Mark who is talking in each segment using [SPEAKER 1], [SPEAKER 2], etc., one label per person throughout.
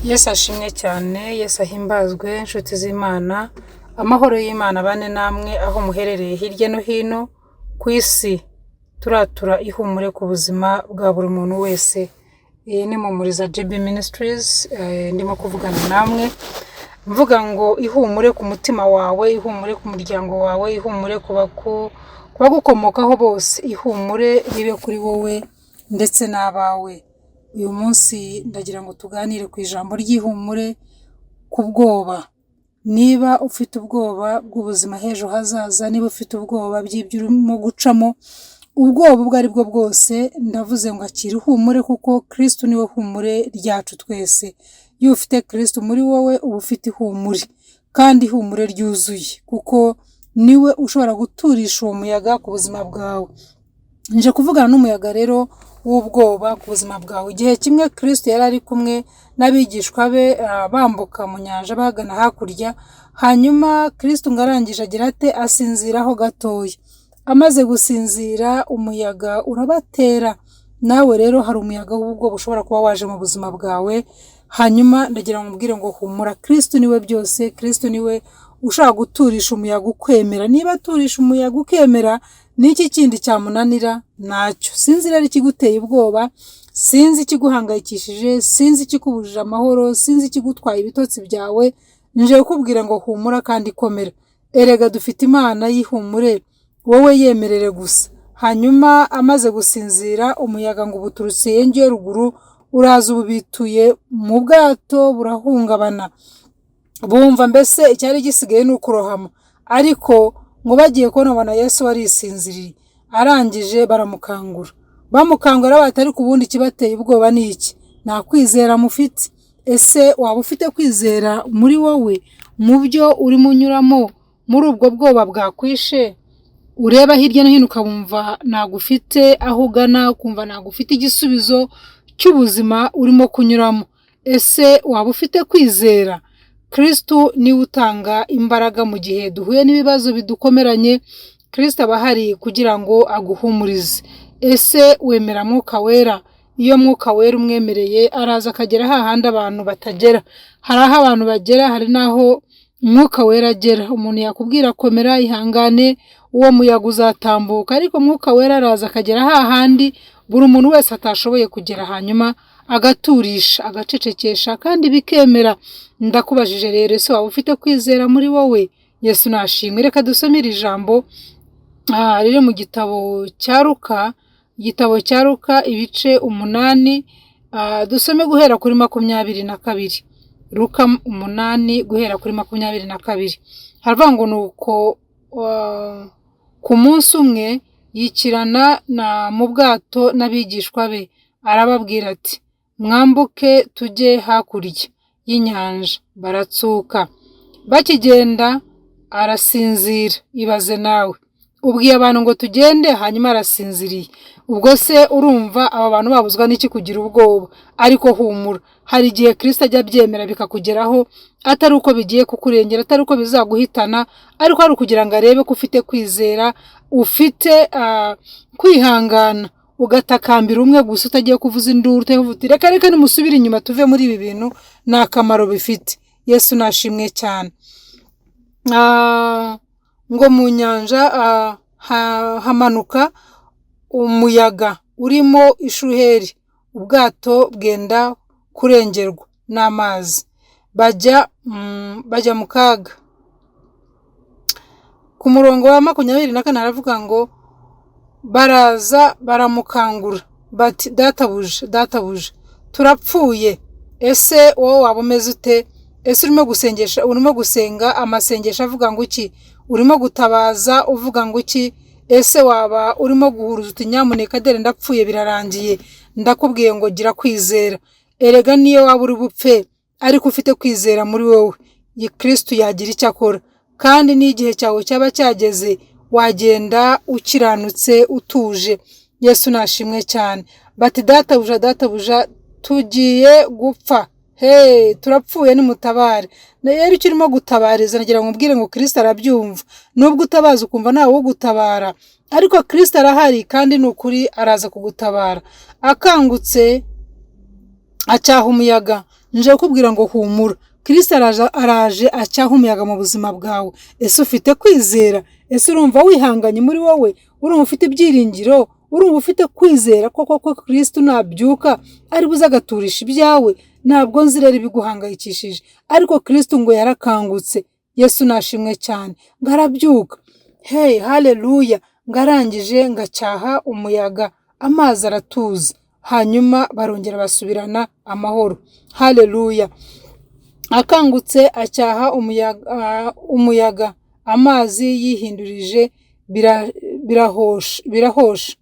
[SPEAKER 1] Yesu ashimwe cyane, Yesu ahimbazwe, inshuti z'Imana, amahoro y'Imana bane namwe aho muherereye hirya no hino ku isi. Turatura ihumure ku buzima bwa buri muntu wese. Iyi ni Mumuriza JB Ministries, ndimo kuvugana namwe mvuga ngo ihumure ku mutima wawe, ihumure ku muryango wawe, ihumure ku bagukomokaho bose, ihumure ribe kuri wowe ndetse n'abawe. Uyu munsi ndagira ngo tuganire ku ijambo ry'ihumure ku bwoba. Niba ufite ubwoba bw'ubuzima h'ejo hazaza, niba ufite ubwoba by'ibyo urimo gucamo, ubwoba ubwo ari bwo bwose, ndavuze ngo akira ihumure kuko Kristo niwe humure ryacu twese. Iyo ufite Kristo muri wowe uba ufite ihumure, kandi ihumure ryuzuye kuko niwe ushobora guturisha uwo muyaga ku buzima bwawe. Nje kuvugana n'umuyaga rero w'ubwoba ku buzima bwawe. Igihe kimwe Kristo yari ari kumwe n'abigishwa be bambuka mu nyanja bagana hakurya, hanyuma Kristo ngo arangije agira ate asinziraho gatoya. Amaze gusinzira umuyaga urabatera. Nawe rero hari umuyaga w'ubwoba ushobora kuba waje mu buzima bwawe, hanyuma ndagira ngo mbwire ngo humura, Kristo niwe byose, Kristo niwe ushaka guturisha umuyaga ukwemera. Niba aturisha umuyaga ukemera, n'iki kindi cyamunanira? Ntacyo. Sinzi rero ikiguteye ubwoba, sinzi ikiguhangayikishije, sinzi ikikubujije amahoro, sinzi ikigutwaye ibitotsi byawe, nje kukubwira ngo humura kandi komera. Erega dufite Imana y'ihumure, wowe yemerere gusa. Hanyuma amaze gusinzira umuyaga ngo ubuturutse iyo ruguru, uraza ububituye mu bwato burahungabana. Bumva mbese icyari gisigaye ni ukurohama, ariko ngo bagiye kubona Yesu warisinziriye. Arangije baramukangura. Bamukangura bati ariko ubundi kibateye ubwoba ni iki? Nta kwizera mufite. Ese waba ufite kwizera muri wowe mu byo urimo unyuramo, muri ubwo bwoba bwakwishe? Ureba hirya no hino ukabumva ntabwo ufite aho ugana, ukumva ntabwo ufite igisubizo cy'ubuzima urimo kunyuramo. Ese waba ufite kwizera? Kristo niwe utanga imbaraga mu gihe duhuye n'ibibazo bidukomeranye. Kristo aba ahari kugira ngo aguhumurize. Ese wemera Mwuka Wera? Iyo Mwuka Wera umwemereye araza akagera hahandi abantu batagera. Hari aho abantu bagera, hari n'aho Mwuka Wera agera. Umuntu yakubwira komera, ihangane, uwo muyaga uzatambuka, ariko Mwuka Wera araza akagera hahandi buri muntu wese atashoboye kugera, hanyuma agaturisha, agacecekesha, kandi bikemera. Ndakubajije rero, ese waba ufite kwizera muri wowe? Yesu nashimwe. Reka dusomere ijambo riri mu gitabo cya Luka, ibice 8, dusome guhera kuri 22. Luka 8 guhera kuri 22. Haravuga ngo nuko ku munsi umwe yikirana mu bwato n'abigishwa be, arababwira ati mwambuke tujye hakurya y'inyanja. Baratsuka. Bakigenda arasinzira. Ibaze nawe, ubwiye abantu ngo tugende hanyuma arasinziriye. Ubwo se urumva aba bantu babuzwa n'iki kugira ubwoba? Ariko humura, hari igihe Kristo ajya abyemera bikakugeraho, atari uko bigiye kukurengera, atari uko bizaguhitana, ariko ari ukugira ngo arebe ko ufite kwizera, ufite kwihangana, ugatakambira umwe gusa, utagiye kuvuza induru, utavuga reka nimusubire inyuma tuve muri ibi bintu, nta akamaro bifite. Yesu nashimwe cyane. Ngo mu nyanja hamanuka umuyaga urimo ishuheri, ubwato bwenda kurengerwa n'amazi, bajya mu kaga. Ku murongo wa 24 haravuga ngo baraza baramukangura bati databuja turapfuye. Ese wowe waba umeze ute? Ese urimo gusenga amasengesho avuga ngo iki? Urimo gutabaza uvuga ngo iki? Ese waba urimo guhuruza uti nyamuneka dore ndapfuye birarangiye? Ndakubwiye ngo gira kwizera. Erega niyo waba uri bupfe ariko ufite kwizera muri wowe, Kristo yagira icyo akora, kandi n'igihe cyawe cyaba cyageze wagenda ukiranutse utuje. Yesu nashimwe cyane. Bati databuja tugiye gupfa. Turapfuye nimutabare. Rero icyo urimo gutabariza nagira ngo mbwire ngo Kristo arabyumva. Nubwo utabaza ukumva nawe wo gutabara, ariko Kristo arahari kandi ni ukuri araza kugutabara. Akangutse acyaha umuyaga nje kukubwira ngo humura, Kristo araje acyaha umuyaga mu buzima bwawe. Ese ufite kwizera? Ese urumva wihanganye muri wowe? Urumva ufite ibyiringiro? Urumva ufite kwizera koko Kristo nabyuka ari buze agaturisha ibyawe? Ntabwo nzi rero ibiguhangayikishije, ariko Kristo ngo yarakangutse. Yesu nashimwe cyane, ngarabyuka. Hey, haleluya! Ngarangije ngacyaha umuyaga, amazi aratuza, hanyuma barongera basubirana amahoro. Haleluya! Akangutse acyaha umuyaga, amazi yihindurije birahosha,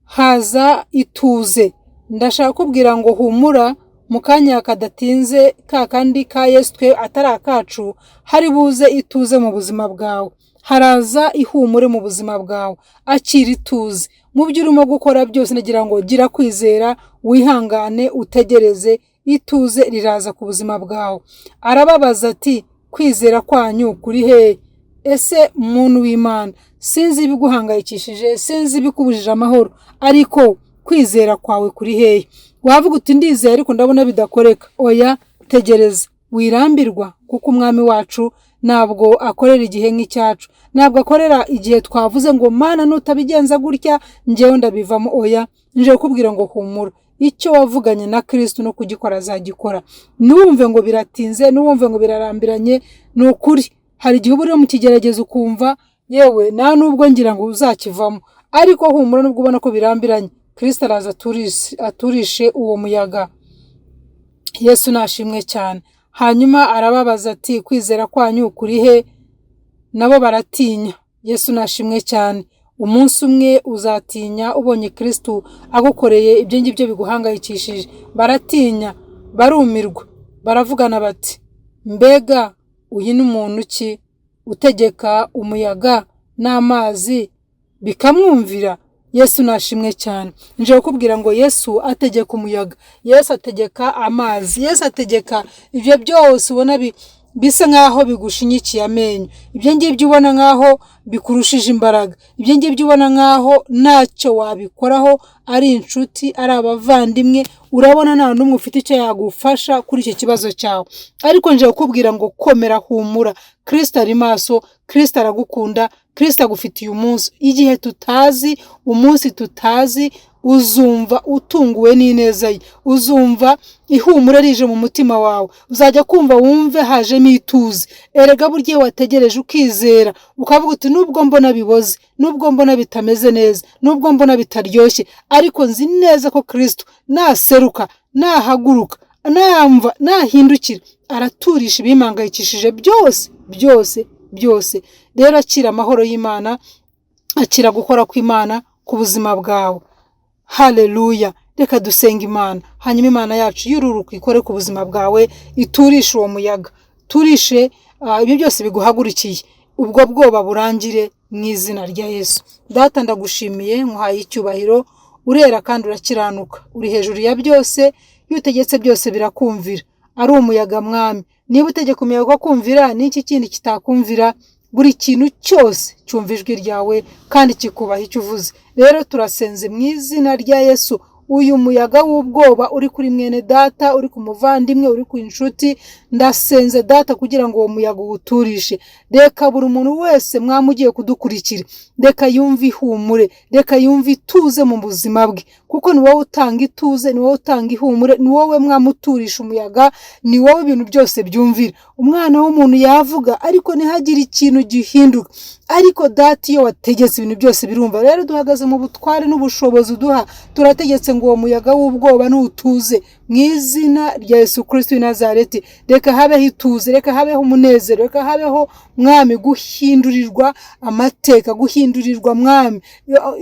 [SPEAKER 1] haza ituze. Ndashaka kubwira ngo humura, mu kanya kadatinze ka kandi ka Yesu twe atari akacu, hari buze ituze mu buzima bwawe. Haraza ihumure mu buzima bwawe, akira ituze mu byo urimo gukora byose. Nagira ngo gira kwizera, wihangane, utegereze, ituze riraza ku buzima bwawe. Arababaza ati kwizera kwanyu kuri hehe? Ese muntu w'Imana, sinzi ibiguhangayikishije, sinzi ibikubujije amahoro, ariko kwizera kwawe kuri hehe? Wavuga uti ndizeye ariko ndabona bidakoreka. Oya, tegereza, wirambirwa, kuko umwami wacu ntabwo akorera igihe nk'icyacu, ntabwo akorera igihe twavuze ngo Mana nutabigenza gutya njyewe ndabivamo. Oya, nje kukubwira ngo humura, icyo wavuganye na Kristo no kugikora azagikora. Nuwumve ngo biratinze, nuwumve ngo birarambiranye, ni ukuri hari igihe uba uri mu kigeragezo ukumva yewe nta nubwo ngira ngo uzakivamo, ariko humura nubwo ubona ko birambiranye, Kristo araza aturishe uwo muyaga. Yesu nashimwe cyane. Hanyuma arababaza ati kwizera kwanyu kuri he? Nabo baratinya. Yesu nashimwe cyane. Umunsi umwe uzatinya ubonye Kristo agukoreye ibyo ngibyo biguhangayikishije. Baratinya, barumirwa, baravugana bati mbega uyu ni muntu ki utegeka umuyaga n'amazi bikamwumvira? Yesu nashimwe cyane. Nje kukubwira ngo Yesu ategeka umuyaga, Yesu ategeka amazi, Yesu ategeka ibyo byose ubona bisa nkaho bigushinyikiye amenyo, ibyo ngibyo ubona nkaho bikurushije imbaraga, ibyo ngibyo ubona nkaho ntacyo wabikoraho, ari inshuti, ari abavandimwe, urabona nta n'umwe ufite icyo yagufasha kuri icyo kibazo cyawe. Ariko nje kukubwira ngo komera, humura, Kristo ari maso, Kristo aragukunda, Kristo agufitiye umunsi. Igihe tutazi, umunsi tutazi, uzumva utunguwe n'ineza ye, uzumva ihumure rije mu mutima wawe, uzajya kumva wumve hajemo ituze. Erega burya wategereje ukizera ukavuga uti nubwo mbona biboze, nubwo mbona bitameze neza, nubwo mbona bitaryoshye, ariko nzi neza ko Kristo naseruka, nahaguruka, namva, nahindukira, araturisha ibimangayikishije byose. Rero akira amahoro y'Imana, akira gukora kw'Imana ku buzima bwawe. Haleluya! Reka dusenga Imana, hanyuma Imana yacu yururuka ikore ku buzima bwawe, iturishe uwo muyaga, turishe ibyo byose biguhagurukiye, ubwo bwoba burangire mu izina rya Yesu. Data ndagushimiye, nkuhaye icyubahiro, urera kandi urakiranuka, uri hejuru ya byose, iyo utegetse byose birakumvira. Ari umuyaga mwami, niba utegeka umuyaga kumvira, n'iki kindi kitakumvira? Buri kintu cyose cyumva ijwi ryawe kandi kikubaha icyo uvuze. Rero turasenze mu izina rya Yesu, uyu muyaga w'ubwoba uri kuri mwene data, uri ku muvandimwe, uri ku inshuti, ndasenze Data kugira ngo uwo muyaga uwuturishe. Reka buri muntu wese mwami ugiye kudukurikira, reka yumve ihumure, reka yumve ituze mu buzima bwe, kuko ni wowe utanga ituze, ni wowe utanga ihumure, ni wowe mwami uturisha umuyaga, ni wowe ibintu byose byumvira. Umwana w'umuntu yavuga ariko ntihagire ikintu gihinduka, ariko Data iyo wategetse ibintu byose birumva. Rero duhagaze mu butware n'ubushobozi uduha, turategetse ngo uwo muyaga w'ubwoba n'utuze mu izina rya Yesu Kristo w'i Nazareti. Reka habeho ituze, reka habeho umunezero, reka habeho mwami guhindurirwa amateka, guhindurirwa mwami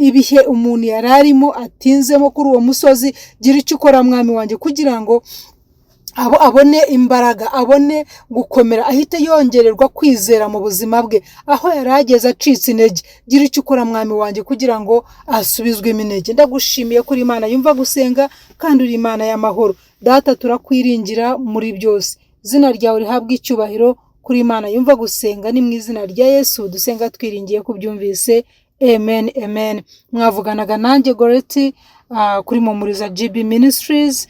[SPEAKER 1] ibihe umuntu yararimo atinzemo kuri uwo musozi. Gira icyo ukora mwami wanjye kugira ngo abone imbaraga, abone gukomera, ahite yongererwa kwizera mu buzima bwe, aho yarageze acitse intege. Gira icyo ukora mwami wanjye kugira ngo asubizwemo intege. Ndagushimiye kuri Imana yumva gusenga kandi uri Imana y'amahoro. Data turakwiringira muri byose, izina ryawe rihabwe icyubahiro. Kuri Imana yumva gusenga, ni mu izina rya Yesu dusenga twiringiye kubyumvise. Amen, amen. Mwavuganaga nanjye Goreti kuri Mumuriza GB Ministries.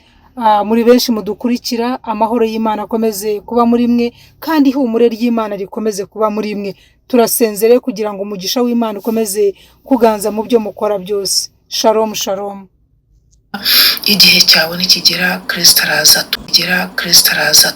[SPEAKER 1] muri benshi mudukurikira, amahoro y'Imana akomeze kuba muri mwe kandi ihumure ry'Imana rikomeze kuba muri mwe. Turasenzere kugira ngo umugisha w'Imana ukomeze kuganza mu byo mukora byose. Shalom shalom.
[SPEAKER 2] Igihe cyawe nikigera Kristo araza.